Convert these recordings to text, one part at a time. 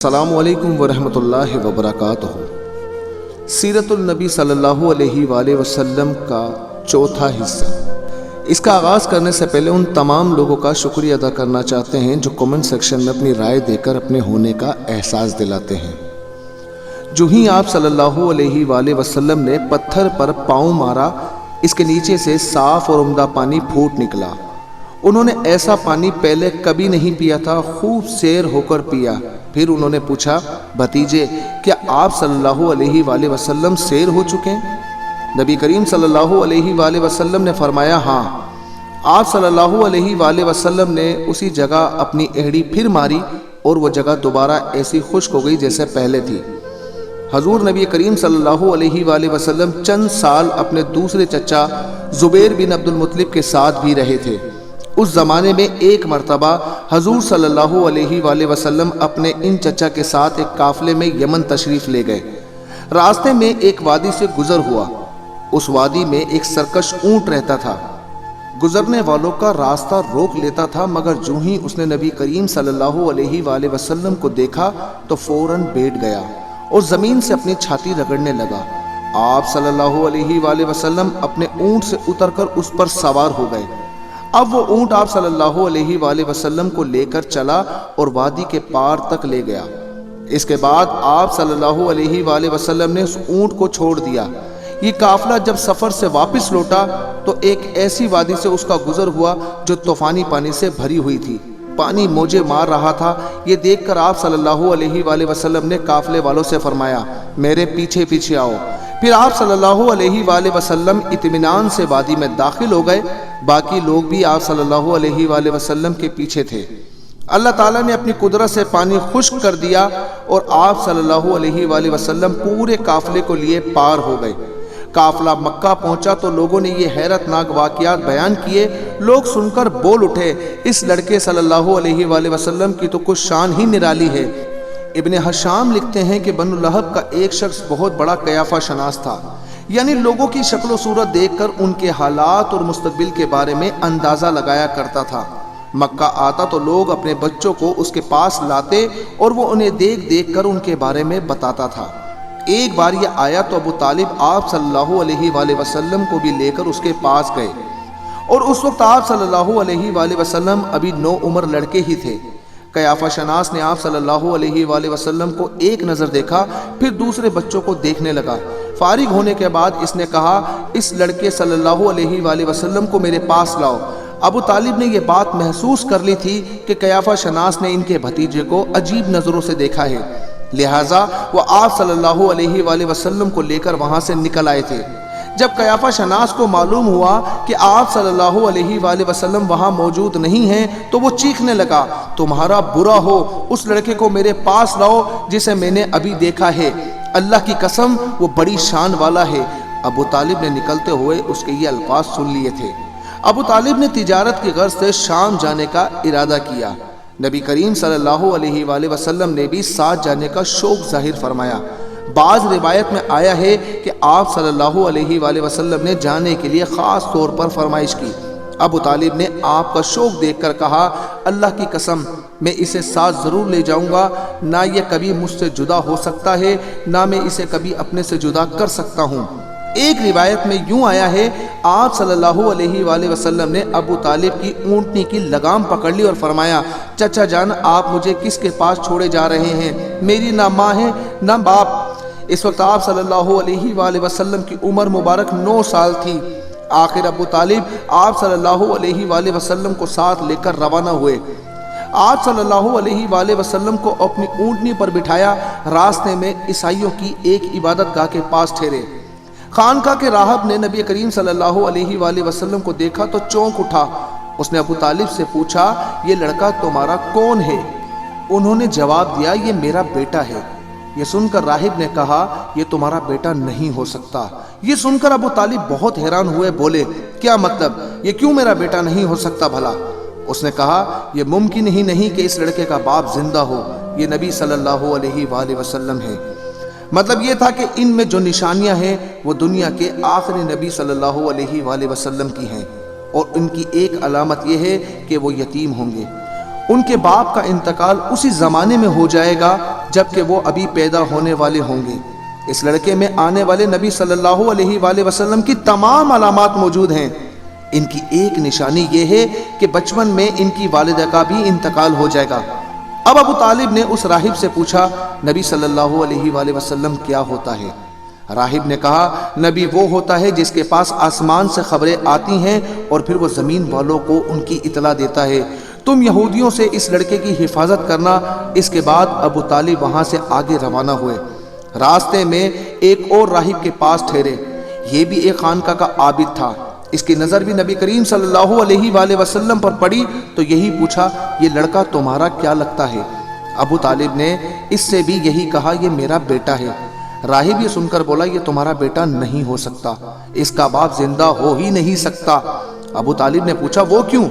السلام علیکم ورحمۃ اللہ وبرکاتہ۔ سیرت النبی صلی اللہ علیہ وآلہ وسلم کا چوتھا حصہ۔ اس کا آغاز کرنے سے پہلے ان تمام لوگوں کا شکریہ ادا کرنا چاہتے ہیں جو کمنٹ سیکشن میں اپنی رائے دے کر اپنے ہونے کا احساس دلاتے ہیں۔ جو ہی آپ صلی اللہ علیہ وآلہ وسلم نے پتھر پر پاؤں مارا، اس کے نیچے سے صاف اور عمدہ پانی پھوٹ نکلا۔ انہوں نے ایسا پانی پہلے کبھی نہیں پیا تھا، خوب سیر ہو کر پیا۔ پھر انہوں نے پوچھا، بھتیجے کیا آپ صلی اللہ علیہ وآلہ وسلم سیر ہو چکے ہیں؟ نبی کریم صلی اللہ علیہ وآلہ وسلم نے فرمایا، ہاں۔ آپ صلی اللہ علیہ وآلہ وسلم نے اسی جگہ اپنی ایڑی پھر ماری اور وہ جگہ دوبارہ ایسی خشک ہو گئی جیسے پہلے تھی۔ حضور نبی کریم صلی اللہ علیہ وآلہ وسلم چند سال اپنے دوسرے چچا زبیر بن عبد المطلب کے ساتھ بھی رہے تھے۔ اس زمانے میں ایک مرتبہ حضور صلی اللہ علیہ وآلہ وسلم اپنے ان چچا کے ساتھ ایک قافلے میں یمن تشریف لے گئے۔ راستے میں ایک وادی سے گزر ہوا۔ اس وادی میں ایک سرکش اونٹ رہتا تھا۔ گزرنے والوں کا راستہ روک لیتا تھا، مگر جو ہی اس نے نبی کریم صلی اللہ علیہ وآلہ وسلم کو دیکھا تو فوراً بیٹھ گیا اور زمین سے اپنی چھاتی رگڑنے لگا۔ آپ صلی اللہ علیہ وآلہ وسلم اپنے اونٹ سے اتر کر اس پر سوار ہو گئے۔ اب وہ اونٹ آپ صلی اللہ علیہ وآلہ وسلم کو لے کر چلا اور وادی کے پار تک لے گیا۔ اس کے بعد آپ صلی اللہ علیہ وآلہ وسلم نے اس اونٹ کو چھوڑ دیا۔ یہ قافلہ جب سفر سے واپس لوٹا تو ایک ایسی وادی سے اس کا گزر ہوا جو طوفانی پانی سے بھری ہوئی تھی۔ پانی موجیں مار رہا تھا۔ یہ دیکھ کر آپ صلی اللہ علیہ وآلہ وسلم نے قافلے والوں سے فرمایا، میرے پیچھے پیچھے آؤ۔ پھر آپ صلی اللہ علیہ وآلہ وسلم اطمینان سے وادی میں داخل ہو گئے۔ باقی لوگ بھی آپ صلی اللہ علیہ وآلہ وسلم کے پیچھے تھے۔ اللہ تعالیٰ نے اپنی قدرت سے پانی خشک کر دیا اور آپ صلی اللہ علیہ وآلہ وسلم پورے قافلے کو لیے پار ہو گئے۔ قافلہ مکہ پہنچا تو لوگوں نے یہ حیرت ناک واقعات بیان کیے۔ لوگ سن کر بول اٹھے، اس لڑکے صلی اللہ علیہ وآلہ وسلم کی تو کچھ شان ہی نرالی ہے۔ ابن حشام لکھتے ہیں کہ بنو لہب کا ایک شخص بہت بڑا قیافہ شناس تھا، یعنی لوگوں کی شکل و صورت دیکھ کر ان کے حالات اور مستقبل کے بارے میں اندازہ لگایا کرتا تھا۔ مکہ آتا تو لوگ اپنے بچوں کو اس کے پاس لاتے اور وہ انہیں دیکھ دیکھ کر ان کے بارے میں بتاتا تھا۔ ایک بار یہ آیا تو ابو طالب آپ صلی اللہ علیہ وآلہ وسلم کو بھی لے کر اس کے پاس گئے، اور اس وقت آپ صلی اللہ علیہ وآلہ وسلم ابھی نوعمر لڑکے ہی تھے۔ قیافہ شناس نے آپ صلی اللہ علیہ وآلہ وسلم کو ایک نظر دیکھا، پھر دوسرے بچوں کو دیکھنے لگا۔ فارغ ہونے کے بعد اس نے کہا، اس لڑکے صلی اللہ علیہ وآلہ وسلم کو میرے پاس لاؤ۔ ابو طالب نے یہ بات محسوس کر لی تھی کہ قیافہ شناس نے ان کے بھتیجے کو عجیب نظروں سے دیکھا ہے، لہٰذا وہ آپ صلی اللہ علیہ وآلہ وسلم کو لے کر وہاں سے نکل آئے تھے۔ جب قیافہ شناس کو معلوم ہوا کہ آپ صلی اللہ علیہ وآلہ وسلم وہاں موجود نہیں ہیں تو وہ چیخنے لگا، تمہارا برا ہو، اس لڑکے کو میرے پاس لاؤ جسے میں نے ابھی دیکھا ہے، اللہ کی قسم وہ بڑی شان والا ہے۔ ابو طالب نے نکلتے ہوئے اس کے یہ الفاظ سن لیے تھے۔ ابو طالب نے تجارت کی غرض سے شام جانے کا ارادہ کیا۔ نبی کریم صلی اللہ علیہ وآلہ وسلم نے بھی ساتھ جانے کا شوق ظاہر فرمایا۔ بعض روایت میں آیا ہے کہ آپ صلی اللہ علیہ وآلہ وسلم نے جانے کے لیے خاص طور پر فرمائش کی۔ ابو طالب نے آپ کا شوق دیکھ کر کہا، اللہ کی قسم میں اسے ساتھ ضرور لے جاؤں گا، نہ یہ کبھی مجھ سے جدا ہو سکتا ہے، نہ میں اسے کبھی اپنے سے جدا کر سکتا ہوں۔ ایک روایت میں یوں آیا ہے، آپ صلی اللہ علیہ وآلہ وسلم نے ابو طالب کی اونٹنی کی لگام پکڑ لی اور فرمایا، چچا جان آپ مجھے کس کے پاس چھوڑے جا رہے ہیں؟ میری نہ ماں ہے نہ باپ۔ اس وقت آپ صلی اللہ علیہ وآلہ وسلم کی عمر مبارک 9 سال تھی۔ آخر ابو طالب آپ صلی اللہ علیہ وآلہ وسلم کو ساتھ لے کر روانہ ہوئے۔ آپ صلی اللہ علیہ وآلہ وسلم کو اپنی اونٹنی پر بٹھایا۔ راستے میں عیسائیوں کی ایک عبادت گاہ کے پاس ٹھہرے۔ خانقاہ کے راہب نے نبی کریم صلی اللہ علیہ وآلہ وسلم کو دیکھا تو چونک اٹھا۔ اس نے ابو طالب سے پوچھا، یہ لڑکا تمہارا کون ہے؟ انہوں نے جواب دیا، یہ میرا بیٹا ہے۔ یہ سن کر راہب نے کہا، یہ تمہارا بیٹا نہیں ہو سکتا۔ یہ سن کر ابو طالب بہت حیران ہوئے، بولے، کیا مطلب؟ یہ کیوں میرا بیٹا نہیں ہو سکتا بھلا؟ اس نے کہا، یہ ممکن ہی نہیں کہ اس لڑکے کا باپ زندہ ہو، یہ نبی صلی اللہ علیہ وآلہ وسلم ہے۔ مطلب یہ تھا کہ ان میں جو نشانیاں ہیں وہ دنیا کے آخری نبی صلی اللہ علیہ وآلہ وسلم کی ہیں، اور ان کی ایک علامت یہ ہے کہ وہ یتیم ہوں گے۔ ان کے باپ کا انتقال اسی زمانے میں ہو جائے گا جبکہ وہ ابھی پیدا ہونے والے ہوں گے۔ اس لڑکے میں آنے والے نبی صلی اللہ علیہ وآلہ وسلم کی تمام علامات موجود ہیں۔ ان کی ایک نشانی یہ ہے کہ بچپن میں ان کی والدہ کا بھی انتقال ہو جائے گا۔ اب ابو طالب نے اس راہب سے پوچھا، نبی صلی اللہ علیہ وآلہ وسلم کیا ہوتا ہے؟ راہب نے کہا، نبی وہ ہوتا ہے جس کے پاس آسمان سے خبریں آتی ہیں اور پھر وہ زمین والوں کو ان کی اطلاع دیتا ہے۔ تم یہودیوں سے اس لڑکے کی حفاظت کرنا۔ اس کے بعد ابو طالب وہاں سے آگے روانہ ہوئے۔ راستے میں ایک اور راہب کے پاس ٹھہرے۔ یہ بھی ایک خانقاہ کا عابد تھا۔ اس کی نظر بھی نبی کریم صلی اللہ علیہ وآلہ وسلم پر پڑی تو یہی پوچھا، یہ لڑکا تمہارا کیا لگتا ہے؟ ابو طالب نے اس سے بھی یہی کہا، یہ میرا بیٹا ہے۔ راہب یہ سن کر بولا، یہ تمہارا بیٹا نہیں ہو سکتا، اس کا باپ زندہ ہو ہی نہیں سکتا۔ ابو طالب نے پوچھا، وہ کیوں؟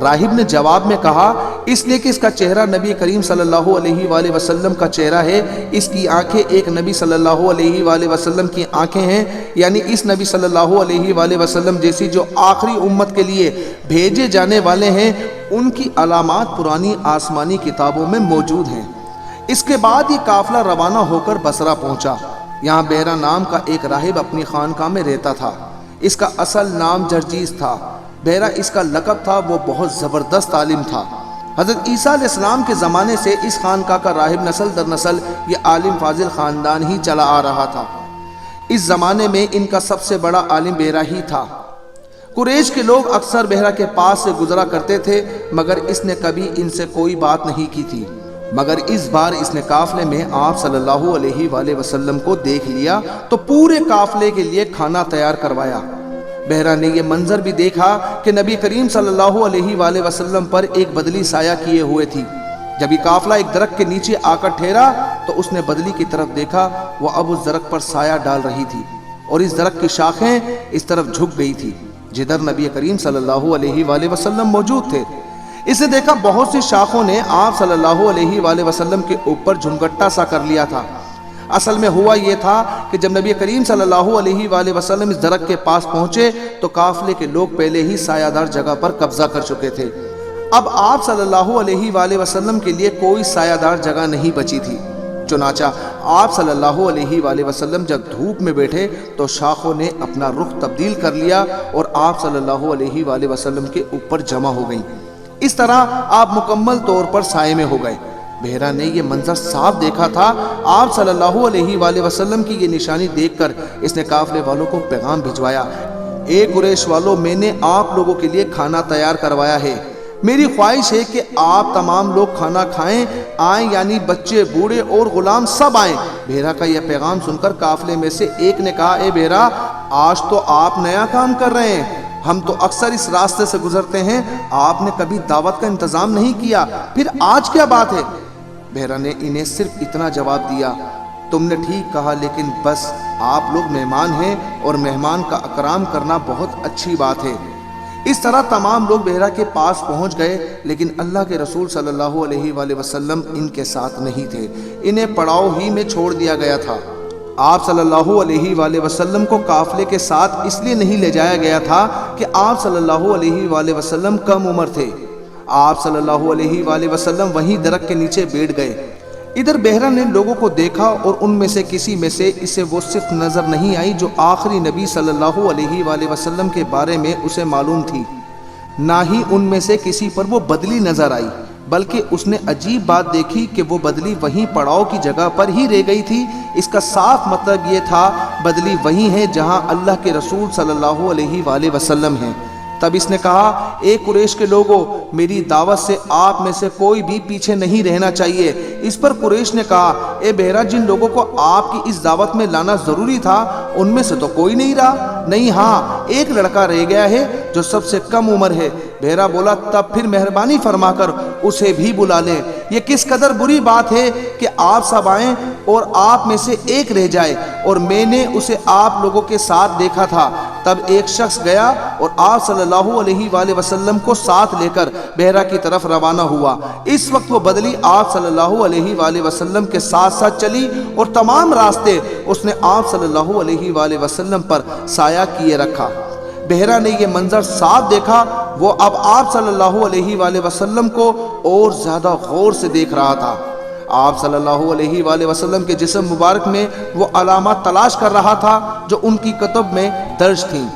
راہب نے جواب میں کہا، اس لیے کہ اس کا چہرہ نبی کریم صلی اللہ علیہ وآلہ وسلم کا چہرہ ہے، اس کی آنکھیں ایک نبی صلی اللہ علیہ وآلہ وسلم کی آنکھیں ہیں، یعنی اس نبی صلی اللہ علیہ وآلہ وسلم جیسی جو آخری امت کے لیے بھیجے جانے والے ہیں، ان کی علامات پرانی آسمانی کتابوں میں موجود ہیں۔ اس کے بعد یہ قافلہ روانہ ہو کر بصرہ پہنچا۔ یہاں بحیرہ نام کا ایک راہب اپنی خانقاہ میں رہتا تھا۔ اس کا اصل نام جرجیس تھا، بحیرہ اس کا لقب تھا۔ وہ بہت زبردست عالم تھا۔ حضرت عیسیٰ علیہ السلام کے زمانے سے اس خانقاہ کا راہب نسل در نسل یہ عالم فاضل خاندان ہی چلا آ رہا تھا۔ اس زمانے میں ان کا سب سے بڑا عالم بحیرہ ہی تھا۔ قریش کے لوگ اکثر بحیرہ کے پاس سے گزرا کرتے تھے، مگر اس نے کبھی ان سے کوئی بات نہیں کی تھی۔ مگر اس بار اس نے قافلے میں آپ صلی اللہ علیہ وآلہ وسلم کو دیکھ لیا تو پورے قافلے کے لیے کھانا تیار کروایا۔ بحیرہ نے یہ منظر بھی دیکھا کہ نبی کریم صلی اللہ علیہ وآلہ وسلم پر ایک بدلی سایہ کیے ہوئے تھی۔ جب یہ قافلہ ایک درخت کے نیچے آ کر ٹھہرا تو اس نے بدلی کی طرف دیکھا، وہ اب اس درخت پر سایہ ڈال رہی تھی اور اس درخت کی شاخیں اس طرف جھک گئی تھی جدھر نبی کریم صلی اللہ علیہ وآلہ وسلم موجود تھے۔ اسے دیکھا بہت سی شاخوں نے آپ صلی اللہ علیہ وآلہ وسلم کے اوپر جھمگٹا سا کر لیا تھا۔ اصل میں ہوا یہ تھا کہ جب نبی کریم صلی اللہ علیہ وآلہ وسلم اس درخت کے پاس پہنچے تو قافلے کے لوگ پہلے ہی سایہ دار جگہ پر قبضہ کر چکے تھے۔ اب آپ صلی اللہ علیہ وآلہ وسلم کے لیے کوئی سایہ دار جگہ نہیں بچی تھی۔ چنانچہ آپ صلی اللہ علیہ وآلہ وسلم جب دھوپ میں بیٹھے تو شاخوں نے اپنا رخ تبدیل کر لیا اور آپ صلی اللہ علیہ وآلہ وسلم کے اوپر جمع ہو گئیں۔ اس طرح آپ مکمل طور پر سائے میں ہو گئے۔ بحیرہ نے یہ منظر صاف دیکھا تھا۔ آپ صلی اللہ علیہ وآلہ وسلم کی یہ نشانی دیکھ کر اس نے قافلے والوں کو پیغام بھجوایا، اے قریش والوں، میں نے آپ لوگوں کے لیے کھانا تیار کروایا ہے۔ میری خواہش ہے کہ آپ تمام لوگ کھانا کھائیں، آئیں، یعنی بچے، بوڑھے اور غلام سب آئیں۔ بحیرہ کا یہ پیغام سن کر قافلے میں سے ایک نے کہا، اے بحیرہ، آج تو آپ نیا کام کر رہے ہیں، ہم تو اکثر اس راستے سے گزرتے ہیں، آپ نے کبھی دعوت کا انتظام نہیں کیا، پھر آج کیا بات ہے؟ بحیرہ نے انہیں صرف اتنا جواب دیا، تم نے ٹھیک کہا، لیکن بس آپ لوگ مہمان ہیں اور مہمان کا اکرام کرنا بہت اچھی بات ہے۔ اس طرح تمام لوگ بحیرہ کے پاس پہنچ گئے، لیکن اللہ کے رسول صلی اللہ علیہ وآلہ وسلم ان کے ساتھ نہیں تھے، انہیں پڑاؤ ہی میں چھوڑ دیا گیا تھا۔ آپ صلی اللہ علیہ وآلہ وسلم کو قافلے کے ساتھ اس لیے نہیں لے جایا گیا تھا کہ آپ صلی اللہ علیہ وآلہ وسلم کم عمر تھے۔ آپ صلی اللہ علیہ وآلہ وسلم وہیں درخت کے نیچے بیٹھ گئے۔ ادھر بحیرہ نے لوگوں کو دیکھا اور ان میں سے کسی میں سے اسے وہ صفت نظر نہیں آئی جو آخری نبی صلی اللہ علیہ وآلہ وسلم کے بارے میں اسے معلوم تھی، نہ ہی ان میں سے کسی پر وہ بدلی نظر آئی، بلکہ اس نے عجیب بات دیکھی کہ وہ بدلی وہیں پڑاؤ کی جگہ پر ہی رہ گئی تھی۔ اس کا صاف مطلب یہ تھا بدلی وہیں ہے جہاں اللہ کے رسول صلی اللہ علیہ وآلہ وسلم ہیں۔ تب اس نے کہا، اے قریش کے لوگوں، میری دعوت سے آپ میں سے کوئی بھی پیچھے نہیں رہنا چاہیے۔ اس پر قریش نے کہا، اے بحیرہ، جن لوگوں کو آپ کی اس دعوت میں لانا ضروری تھا ان میں سے تو کوئی نہیں رہا۔ نہیں، ہاں، ایک لڑکا رہ گیا ہے جو سب سے کم عمر ہے۔ بحیرہ بولا، تب پھر مہربانی فرما کر اسے بھی بلا لیں۔ یہ کس قدر بری بات ہے کہ آپ سب آئیں اور آپ میں سے ایک رہ جائے، اور میں نے اسے آپ لوگوں کے ساتھ دیکھا تھا۔ تب ایک شخص گیا اور آپ صلی اللہ علیہ وآلہ وسلم کو ساتھ لے کر بحیرہ کی طرف روانہ ہوا۔ اس وقت وہ بدلی آپ صلی اللہ علیہ وآلہ وسلم کے ساتھ ساتھ چلی اور تمام راستے اس نے آپ صلی اللہ علیہ وآلہ وسلم پر سایہ کیے رکھا۔ بہرا نے یہ منظر صاف دیکھا، وہ اب آپ صلی اللہ علیہ وآلہ وسلم کو اور زیادہ غور سے دیکھ رہا تھا۔ آپ صلی اللہ علیہ وآلہ وسلم کے جسم مبارک میں وہ علامات تلاش کر رہا تھا جو ان کی کتب میں درج تھیں۔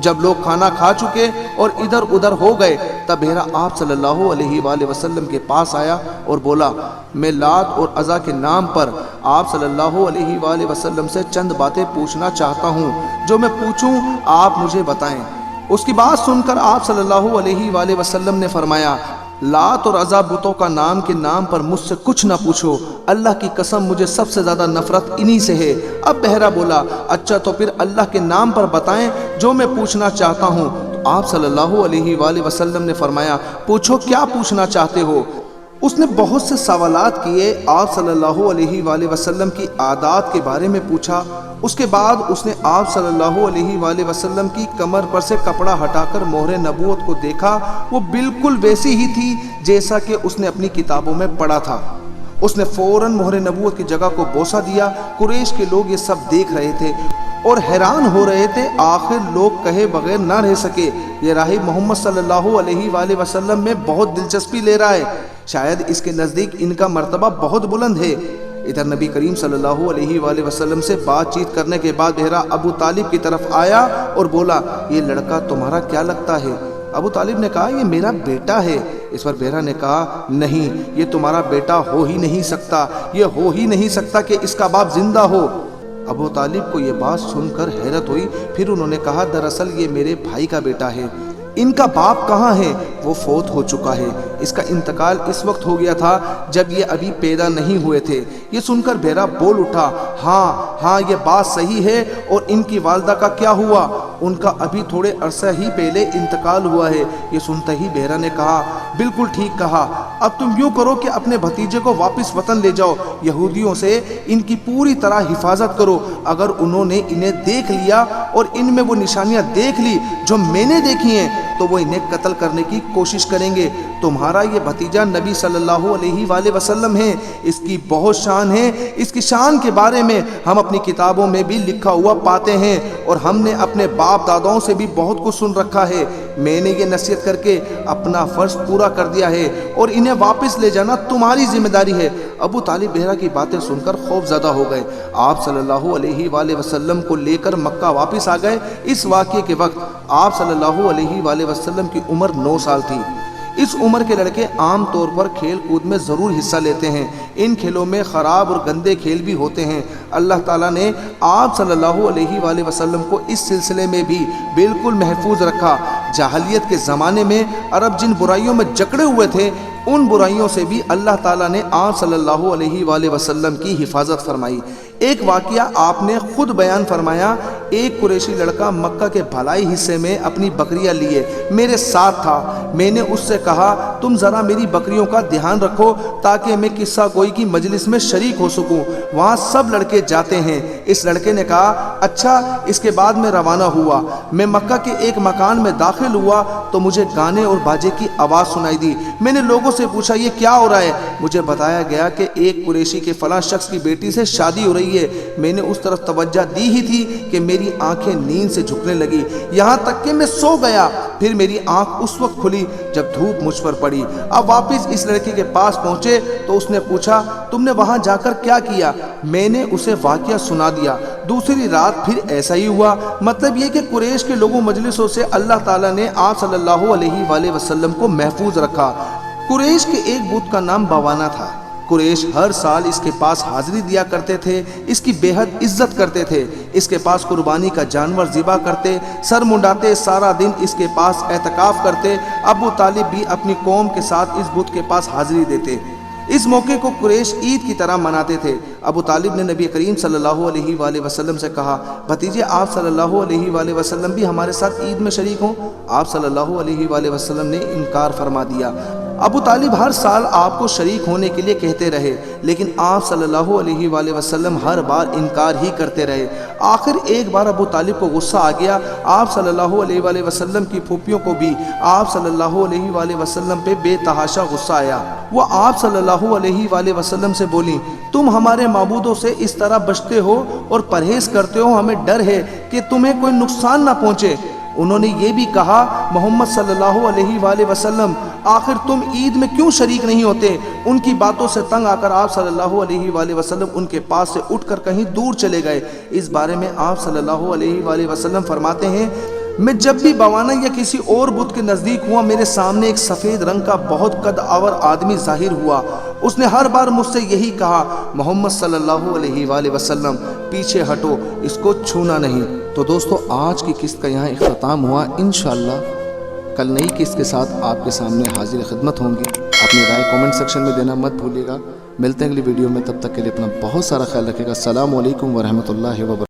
جب لوگ کھانا کھا چکے اور ادھر ادھر ہو گئے تب بہرا آپ صلی اللہ علیہ وآلہ وسلم کے پاس آیا اور بولا، میں لات اور عزا کے نام پر آپ صلی اللہ علیہ وآلہ وسلم سے چند باتیں پوچھنا چاہتا ہوں، جو میں پوچھوں آپ مجھے بتائیں۔ اس کی بات سن کر آپ صلی اللہ علیہ وآلہ وسلم نے فرمایا، لات اور عزا بتوں کا نام کے نام پر مجھ سے کچھ نہ پوچھو، اللہ کی قسم مجھے سب سے زیادہ نفرت انہی سے ہے۔ اب بہرا بولا، اچھا تو پھر اللہ کے نام پر بتائیں جو میں پوچھنا چاہتا ہوں۔ تو آپ صلی اللہ علیہ وآلہ وسلم نے فرمایا، پوچھو کیا پوچھنا چاہتے ہو۔ اس نے بہت سے سوالات کیے، آپ صلی اللہ علیہ وآلہ وسلم کی عادات کے بارے میں پوچھا۔ اس کے بعد اس نے آپ صلی اللہ علیہ وآلہ وسلم کی کمر پر سے کپڑا ہٹا کر مہر نبوت کو دیکھا، وہ بالکل ویسی ہی تھی جیسا کہ اس نے اپنی کتابوں میں پڑھا تھا۔ اس نے فوراً مہر نبوت کی جگہ کو بوسہ دیا۔ قریش کے لوگ یہ سب دیکھ رہے تھے اور حیران ہو رہے تھے، آخر لوگ کہے بغیر نہ رہ سکے، یہ راہب محمد صلی اللہ علیہ وآلہ وسلم میں بہت دلچسپی لے رہا ہے، شاید اس کے نزدیک ان کا مرتبہ بہت بلند ہے۔ ادھر نبی کریم صلی اللہ علیہ وآلہ وسلم سے بات چیت کرنے کے بعد بہرا ابو طالب کی طرف آیا اور بولا، یہ لڑکا تمہارا کیا لگتا ہے؟ ابو طالب نے کہا، یہ میرا بیٹا ہے۔ اس پر بہرا نے کہا، نہیں، یہ تمہارا بیٹا ہو ہی نہیں سکتا، یہ ہو ہی نہیں سکتا کہ اس کا باپ زندہ ہو۔ ابو طالب کو یہ بات سن کر حیرت ہوئی، پھر انہوں نے کہا، دراصل یہ میرے بھائی کا بیٹا ہے، ان کا باپ کہاں ہے؟ وہ فوت ہو چکا ہے، اس کا انتقال اس وقت ہو گیا تھا جب یہ ابھی پیدا نہیں ہوئے تھے۔ یہ سن کر بہرا بول اٹھا، ہاں یہ بات صحیح ہے، اور ان کی والدہ کا کیا ہوا؟ ان کا ابھی تھوڑے عرصہ ہی پہلے انتقال ہوا ہے۔ یہ سنتے ہی بہرا نے کہا، بالکل ٹھیک کہا، اب تم یوں کرو کہ اپنے بھتیجے کو واپس وطن لے جاؤ، یہودیوں سے ان کی پوری طرح حفاظت کرو، اگر انہوں نے انہیں دیکھ لیا اور ان میں وہ نشانیاں دیکھ لی جو میں نے دیکھی ہیں تو وہ انہیں قتل کرنے کی کوشش کریں گے۔ تمہارا یہ بھتیجا نبی صلی اللہ علیہ وآلہ وسلم ہے، اس کی بہت شان ہے، اس کی شان کے بارے میں ہم اپنی کتابوں میں بھی لکھا ہوا پاتے ہیں، اور ہم نے اپنے باپ داداؤں سے بھی بہت کچھ سن رکھا ہے۔ میں نے یہ نصیحت کر کے اپنا فرض پورا کر دیا ہے، اور انہیں واپس لے جانا تمہاری ذمہ داری ہے۔ ابو طالب بہرا کی باتیں سن کر خوف زدہ ہو گئے۔ آپ صلی اللہ علیہ وآلہ وسلم کو لے کر مکہ واپس آ گئے۔ اس واقعے کے وقت آپ صلی اللہ علیہ وآلہ وسلم کی عمر 9 سال تھی۔ اس عمر کے لڑکے عام طور پر کھیل کود میں ضرور حصہ لیتے ہیں، ان کھیلوں میں خراب اور گندے کھیل بھی ہوتے ہیں۔ اللہ تعالیٰ نے آپ صلی اللہ علیہ وآلہ وسلم کو اس سلسلے میں بھی بالکل محفوظ رکھا۔ جاہلیت کے زمانے میں عرب جن برائیوں میں جکڑے ہوئے تھے، ان برائیوں سے بھی اللہ تعالیٰ نے آپ صلی اللہ علیہ وآلہ وسلم کی حفاظت فرمائی۔ ایک واقعہ آپ نے خود بیان فرمایا، ایک قریشی لڑکا مکہ کے بھلائی حصے میں اپنی بکریاں لیے میرے ساتھ تھا۔ میں نے اس سے کہا، تم ذرا میری بکریوں کا دھیان رکھو تاکہ میں قصہ گوئی کی مجلس میں شریک ہو سکوں، وہاں سب لڑکے جاتے ہیں۔ اس لڑکے نے کہا، اچھا۔ اس کے بعد میں روانہ ہوا۔ میں مکہ کے ایک مکان میں داخل ہوا تو مجھے گانے اور باجے کی آواز سنائی دی۔ میں نے لوگوں سے پوچھا، یہ کیا ہو رہا ہے؟ مجھے بتایا گیا کہ ایک قریشی کے فلاں شخص کی بیٹی سے شادی ہو رہی ہے۔ میں نے اس طرف توجہ دی ہی تھی کہ میری آنکھیں نیند سے جھکنے لگی، یہاں تک کہ میں سو گیا۔ پھر میری آنکھ اس وقت کھلی جب دھوپ مجھ پر پڑی۔ اب واپس اس لڑکے کے پاس پہنچے تو اس نے پوچھا، تم نے وہاں جا کر کیا کیا؟ میں نے اسے واقعہ سنا دیا۔ دوسری رات پھر ایسا ہی ہوا۔ مطلب یہ کہ قریش کے لوگوں مجلسوں سے اللہ تعالیٰ نے آپ صلی اللہ علیہ وآلہ وسلم کو محفوظ رکھا۔ قریش کے ایک بت کا نام بوانا تھا۔ قریش ہر سال اس کے پاس حاضری دیا کرتے تھے، اس کی بے حد عزت کرتے تھے، اس کے پاس قربانی کا جانور ذبح کرتے، سر منڈاتے، سارا دن اس کے پاس اعتکاف کرتے۔ ابو طالب بھی اپنی قوم کے ساتھ اس بت کے پاس حاضری دیتے۔ اس موقع کو قریش عید کی طرح مناتے تھے۔ ابو طالب نے نبی کریم صلی اللہ علیہ وآلہ وسلم سے کہا، بھتیجے آپ صلی اللہ علیہ وآلہ وسلم بھی ہمارے ساتھ عید میں شریک ہوں؟ آپ صلی اللہ علیہ وآلہ وسلم نے انکار فرما دیا۔ ابو طالب ہر سال آپ کو شریک ہونے کے لیے کہتے رہے، لیکن آپ صلی اللہ علیہ وآلہ وسلم ہر بار انکار ہی کرتے رہے۔ آخر ایک بار ابو طالب کو غصہ آ گیا۔ آپ صلی اللہ علیہ وآلہ وسلم کی پھوپھیوں کو بھی آپ صلی اللہ علیہ وآلہ وسلم پہ بے تحاشا غصہ آیا۔ وہ آپ صلی اللہ علیہ وآلہ وسلم سے بولی، تم ہمارے معبودوں سے اس طرح بچتے ہو اور پرہیز کرتے ہو، ہمیں ڈر ہے کہ تمہیں کوئی نقصان نہ پہنچے۔ انہوں نے یہ بھی کہا محمد صلی اللہ علیہ وآلہ وسلم آخر تم عید میں کیوں شریک نہیں ہوتے؟ ان کی باتوں سے تنگ آ کر آپ صلی اللہ علیہ وآلہ وسلم ان کے پاس سے اٹھ کر کہیں دور چلے گئے۔ اس بارے میں آپ صلی اللہ علیہ وآلہ وسلم فرماتے ہیں میں جب بھی بوانا یا کسی اور بت کے نزدیک ہوا میرے سامنے ایک سفید رنگ کا بہت قد آور آدمی ظاہر ہوا۔ اس نے ہر بار مجھ سے یہی کہا محمد صلی اللہ علیہ وآلہ وسلم پیچھے ہٹو، اس کو چھونا نہیں۔ تو دوستو آج کی قسط کا یہاں اختتام ہوا۔ انشاءاللہ کل نئی قسط کے ساتھ آپ کے سامنے حاضر خدمت ہوں گی۔ اپنی رائے کومنٹ سیکشن میں دینا مت بھولیے گا۔ ملتے ہیں اگلی ویڈیو میں، تب تک کے لیے اپنا بہت سارا خیال رکھے گا۔ السلام علیکم ورحمۃ اللہ وبرکاتہ۔